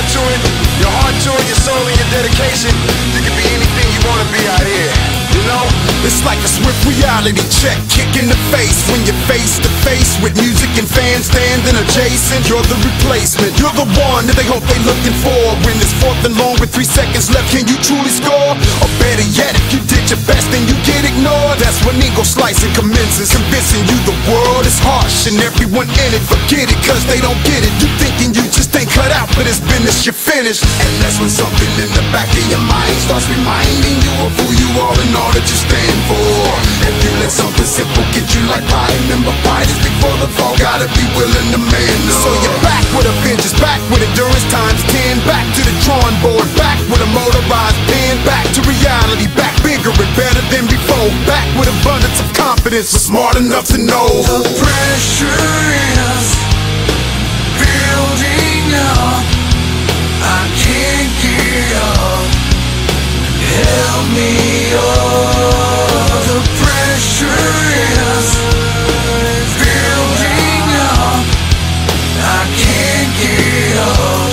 blood to it, your heart to it, your soul and your dedication, you can be anything you want to be out here. You know? It's like a swift reality check, kick in the face when you're face to face with music and fans standing adjacent. You're the replacement, you're the one that they hope they looking for. When it's fourth and long with 3 seconds left, can you truly score? Or better yet, if you did your best and you get ignored, that's when ego slicing commences, convincing you the world is harsh and everyone in it forget it, cause they don't get it. You thinking you just ain't cut out for this business, you're finished. And that's when something in the back of your mind starts reminding you of who you are and all that you stand for. If you let something simple get you like pride, remember pride is before the fall, gotta be willing to man up. So you're back with a vengeance, back with endurance times 10, back to the drawing board, back with a motorized pen, back to reality, back bigger and better than before, back with abundance of confidence, but smart enough to know the pressure is building up, I can't get up, help me up. The pressure is building up, I can't get up,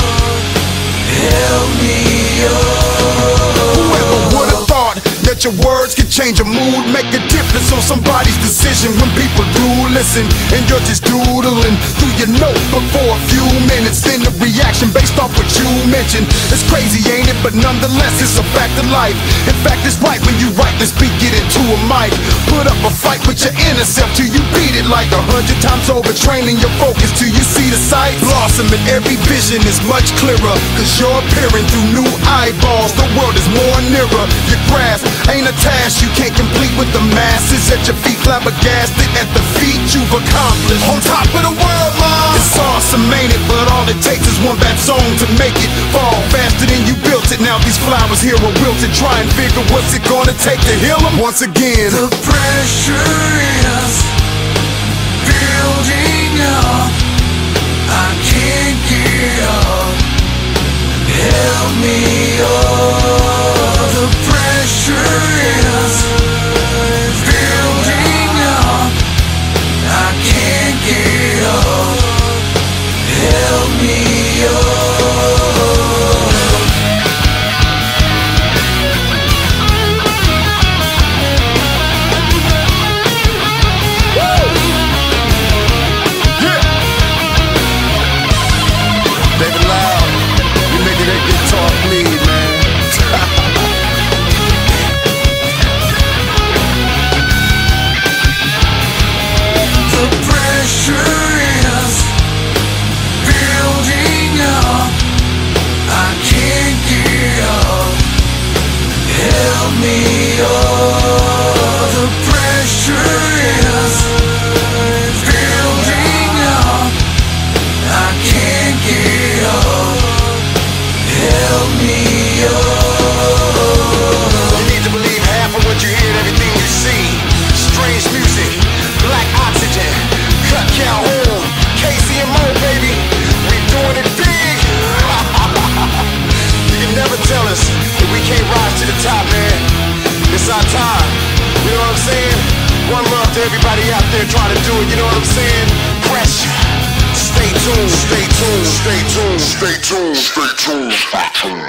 help me up. Whoever would've thought that your words could change a mood, make a difference on somebody's decision. When people do listen and you're just doodling through your notebook for a few minutes, then the reaction based off what you mentioned. It's crazy, ain't it? But nonetheless, it's a fact of life. In fact, it's right when you write and speak it into a mic. Put up a fight with your inner self till you beat it like 100 times over, training your focus till you see the sight blossom and every vision is much clearer, cause you're peering through new eyeballs. The world is more nearer. Your grasp ain't a task you can't complete with the masses at your feet, flabbergasted at the feat you've accomplished. On top of the world, mom. It's awesome, ain't it? But all it takes is one bad song to make it fall faster than you built it. Now these flowers here are wilted. Try and figure what's it gonna take to heal them once again. The pressure is building up, I can't get up, help me up. The pressure is building up, I can't get up, help me up. David Loud, you making that guitar bleed, man. The pressure is building up, I can't get up, help me up. The pressure is building up, I can't get up, help me up. You need to believe half of what you hear and everything you see. Strange music, black oxygen, cut Calhoun, KCMO, baby. We doing it big. You can never tell us that we can't rise to the top, man. It's our time. You know what I'm saying? One love to everybody out there trying to do it. You know what I'm saying? Pressure. Stay tuned, stay tuned, stay tuned, stay tuned, stay tuned, stay tuned.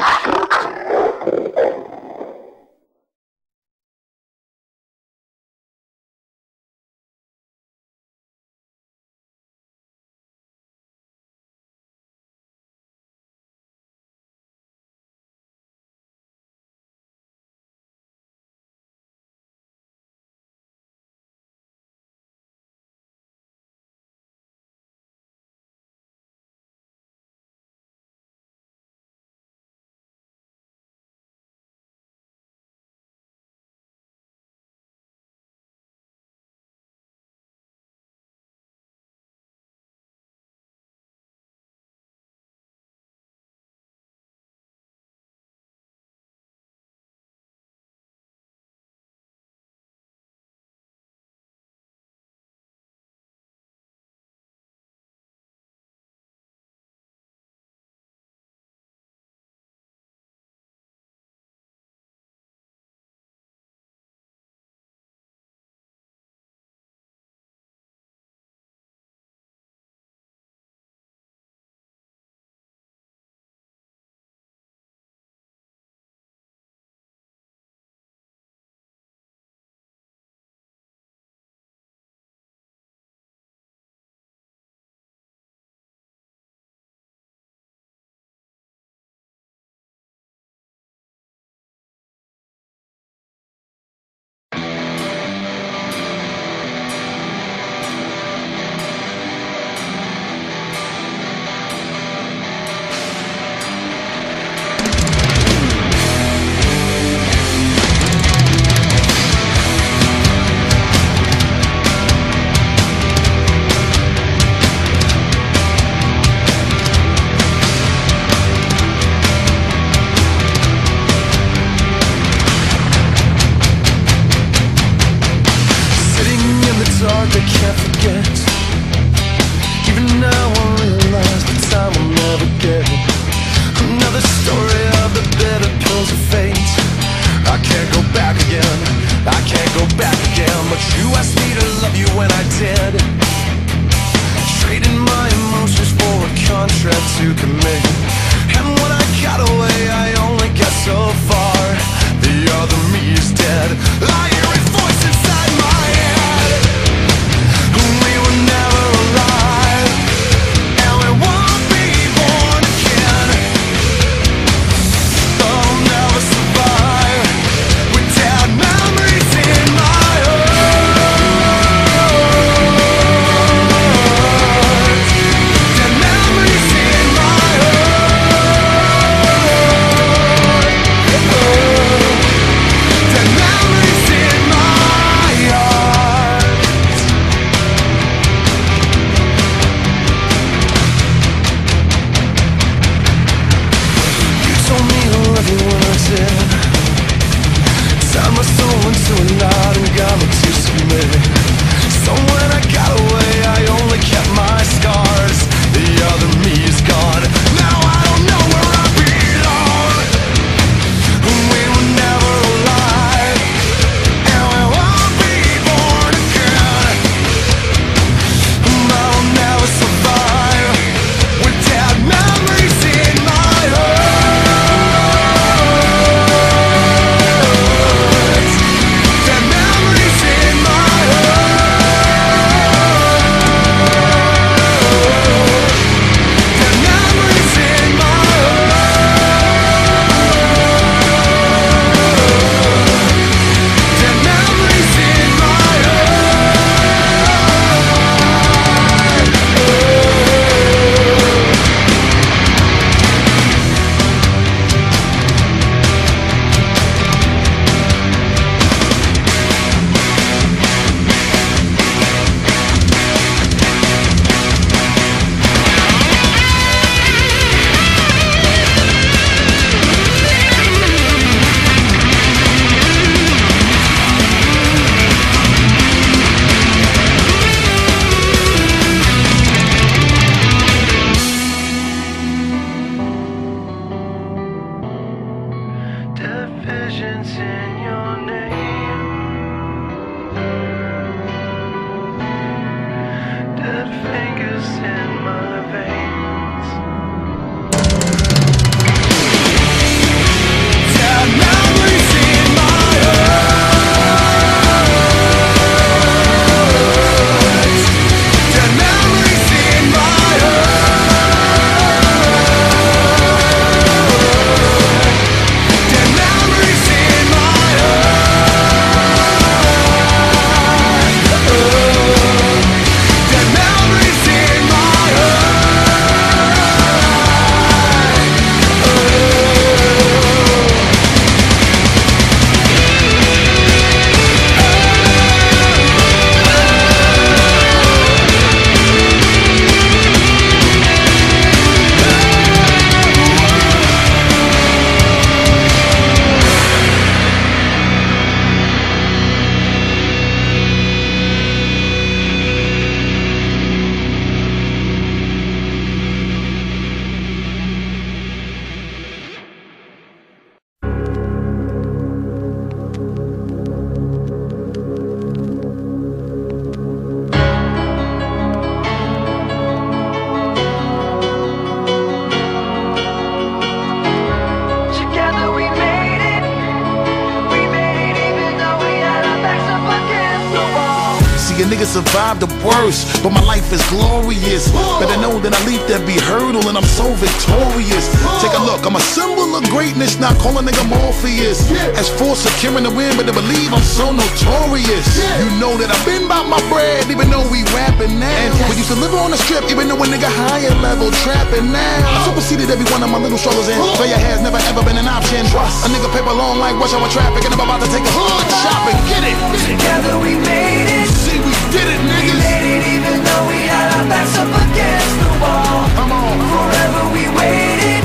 survive the worst, but my life is glorious. Better know that I leaped every hurdle and I'm so victorious. Take a look, I'm a symbol of greatness, not calling nigga Morpheus. As for securing the win, but to believe I'm so notorious. You know that I've been about my bread, even though we rapping now. We used to live on the strip, even though a nigga higher level trapping now. I superseded every one of my little struggles and failure has never ever been an option. A nigga paper long like rush hour traffic and I'm about to take a hood shopping. Get it! Together we made it. See, we did it, We niggas. made it even though we had our backs up against the wall. Come on. Forever we waited,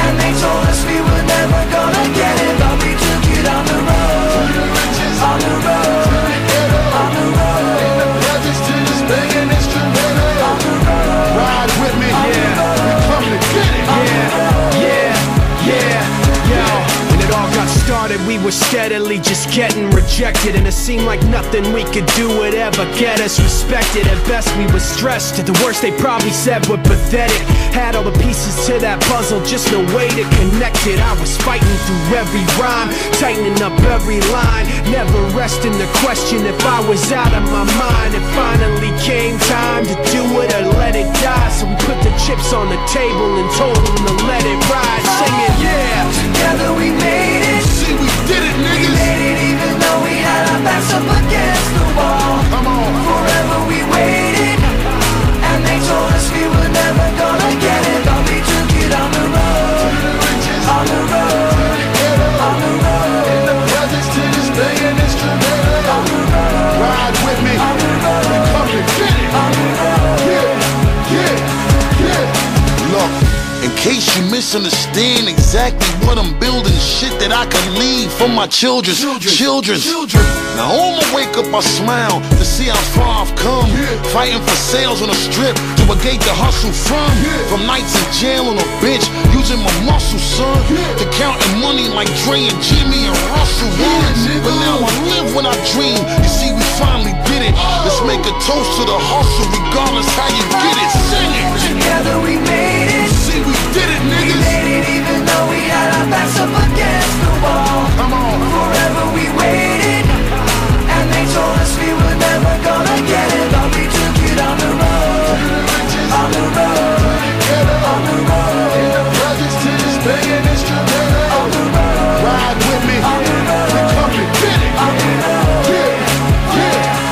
and they told us we were never gonna get it, but we took it on the road, on the road, on the road. In the projects to this banging instrumental. On the road. Ride with me, yeah. We come to get it. Yo, when it all got started, we were steadily just getting rejected, and it seemed like nothing we could do would ever get us respected. At best we were stressed, at the worst they probably said we're pathetic. Had all the pieces to that puzzle, just no way to connect it. I was fighting through every rhyme, tightening up every line, never resting the question if I was out of my mind. It finally came time to do it or let it die, so we put the chips on the table and told them to let it ride, singing yeah. Together we made it. See, we did it, We niggas. made it even though we had our backs up against the wall. Come on. Forever we waited, and they told us we were never gonna get it, but we took it on the road, on the road, on the road. In the projects to this banging instrumental. On the road, Ride with me. on the road, We come to get it. on the road. Yeah. Look, in case you misunderstand exactly what I'm building, shit that I can leave for my children. Now on my wake up I smile to see how far I've come. Fighting for sales on the strip to a gate to hustle from. From nights in jail on a bench, using my muscle, son. To counting money like Dre and Jimmy and Russell once. But now I live when I dream. You see, we finally did it. Let's make a toast to the hustle, regardless how you get it. Sing it. Together we made it. See, we did it, We niggas. made it even though we had our backs up against the wall. Come on. Forever we waited, and they told us we were never gonna get it, but we took it on the road, on the road, on the road. In the projects to this banging instrumental. On the road, Ride with me. on the road, We come to get it. on the road. Yeah.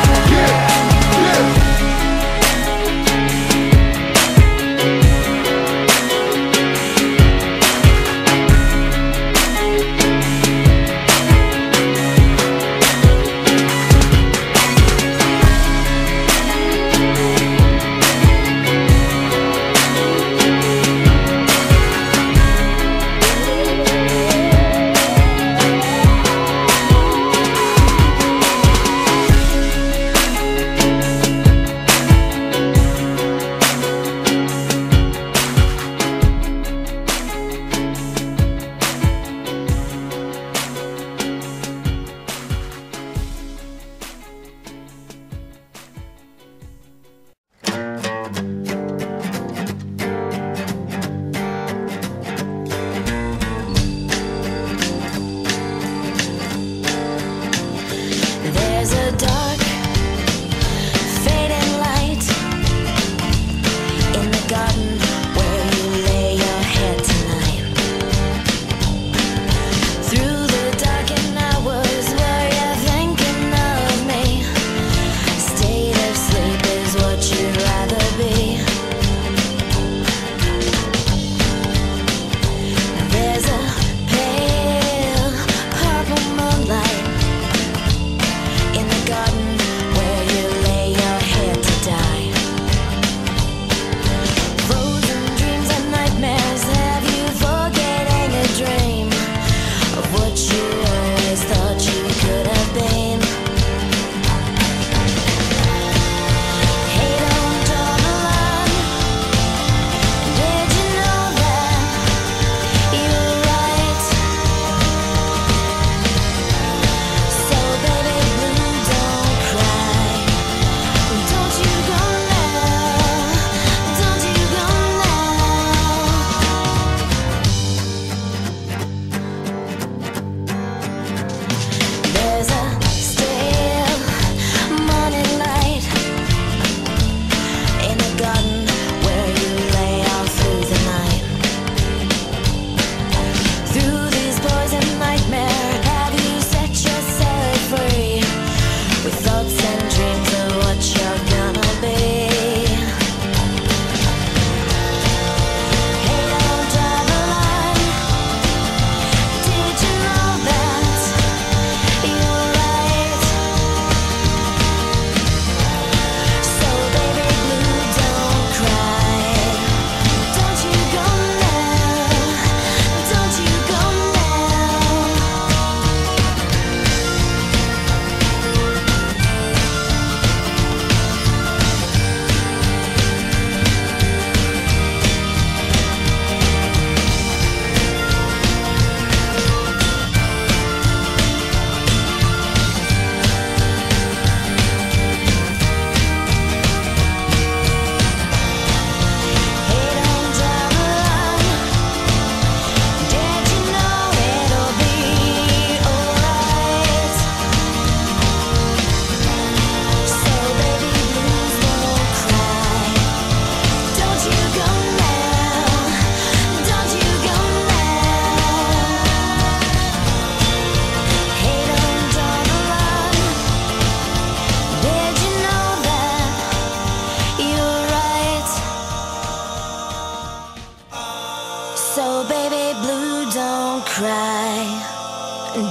So baby blue, don't cry.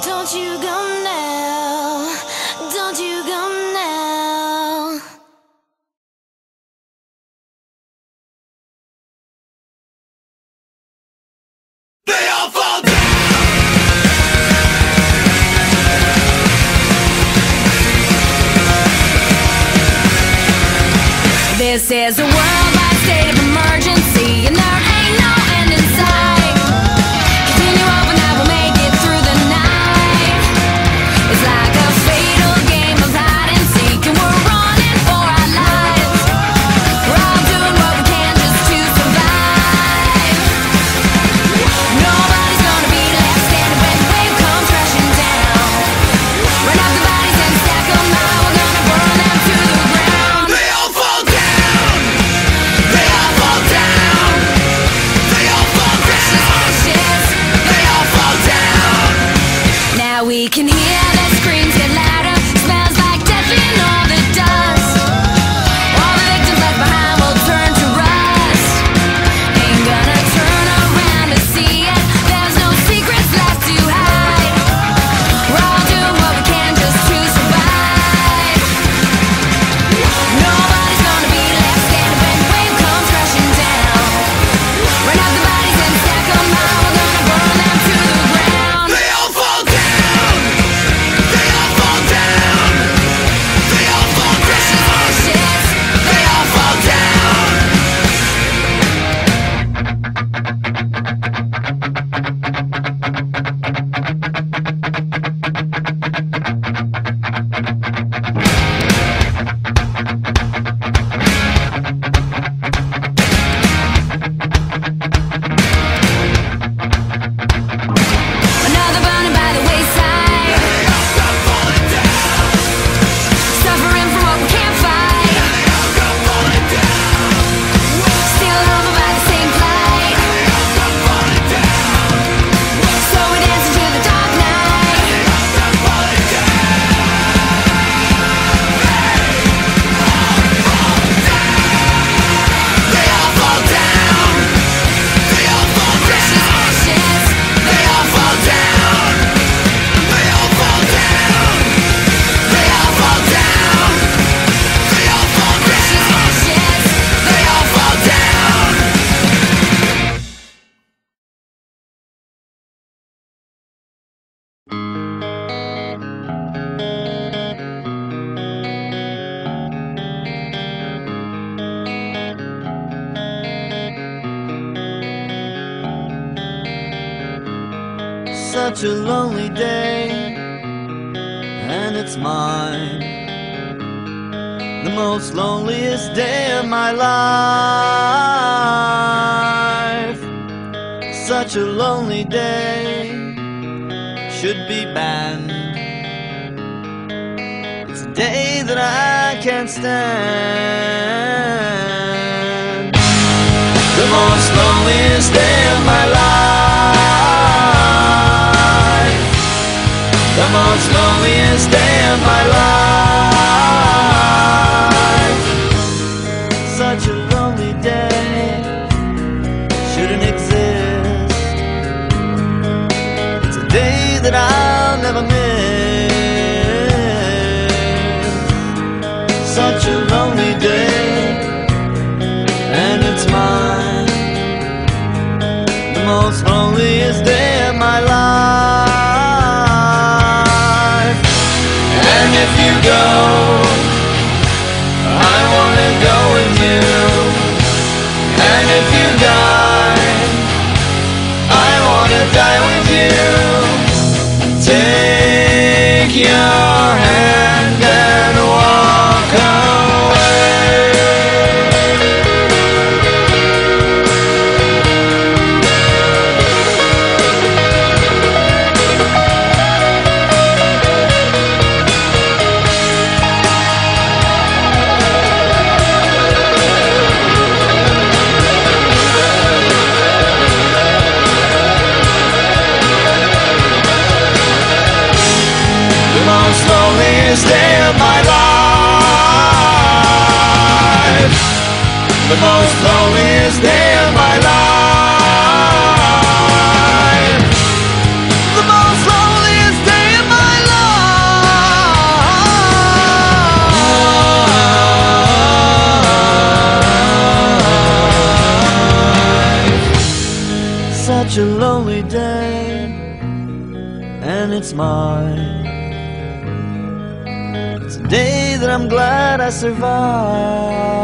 Don't you go now. Don't you go now. They all fall down. This is a worldwide state of emergency, and there ain't no end in sight. Continue on, and I will make it through the night. It's like a fatal game of hide and seek, and we're running for our lives. We're all doing what we can just to survive. Nobody's gonna be left standing when the wave comes crashing down. Run up the bodies and stack them high. We're gonna burn them to the ground. They all fall down. They all fall down. They all fall down. Ashes. They all fall down. Now we can hear the screams get louder. Smells like death in all the dust. All the victims left behind will turn to rust. Ain't gonna turn around to see it. There's no secrets left to hide. We're all doing what we can just to survive. Nobody's gonna be left standing when the wave comes crashing down. Run out the bodies and stack them high. We're gonna burn them to the ground. They all fall down. They all fall down. They all fall down. Ashes. They all fall down. Another burning by the wayside. They all go falling down. Suffering from what we can't fight. They all go falling down. Still over by the same plight. They all go falling down. So we dance into the dark night. They all go falling down. They all fall down. They all fall down. Ashes. They all fall down. They all fall down. They all fall down. They all fall down. Ashes. They all fall down. Such a lonely day, and it's mine. The most loneliest day of my life. Such a lonely day, should be banned. It's a day that I can't stand. The most loneliest day of my life. The most loneliest day of my life. Such a lonely day shouldn't exist. It's a day that I'll never miss. Such a lonely day, and it's mine. The most loneliest day of my life. And if you go, I wanna go with you. And if you die, I wanna die with you. Take your hand and walk away. The most loneliest such a lonely day, and it's mine. It's a day that I'm glad I survived.